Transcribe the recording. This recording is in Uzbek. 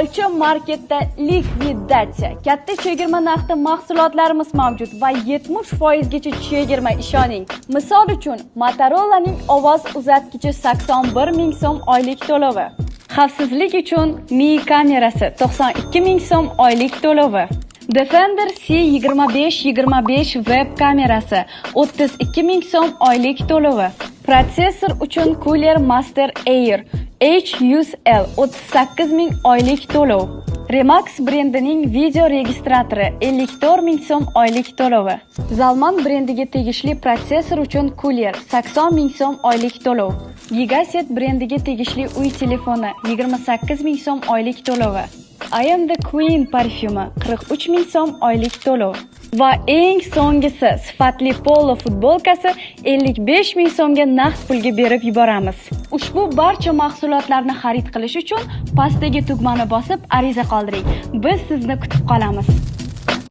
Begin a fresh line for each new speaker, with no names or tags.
Olcha marketda likvidatsiya. Katta chegirma narxda mahsulotlarimiz mavjud va 70% gacha chegirma, ishoning. Misol uchun, Motorola'ning ovoz uzatgichi 81 ming so'm oylik to'lovi. Xavfsizlik uchun Mi kamerasi 92 ming so'm oylik to'lovi. Defender C2525 web kamerasi 32 ming so'm oylik to'lovi. Protsessor uchun Cooler Master Air H100L 38 ming oylik to'lov. Remax brendining video registratori 54 ming so'm oylik to'lovi. Zalman brendiga tegishli protsessor uchun Cooler 80 ming so'm oylik to'lov. Gigaset brendiga tegishli uy telefoni 28 ming so'm oylik to'lovi. I am the Queen parfyumi 43 ming so'm oylik to'lov. Va eng so'nggisi sifatli polo futbolkasi 55 ming so'mga naqd pulga berib yuboramiz. Ushbu barcha mahsulotlarni xarid qilish uchun pastdagi tugmani bosib ariza qoldiring. Biz sizni kutib qolamiz.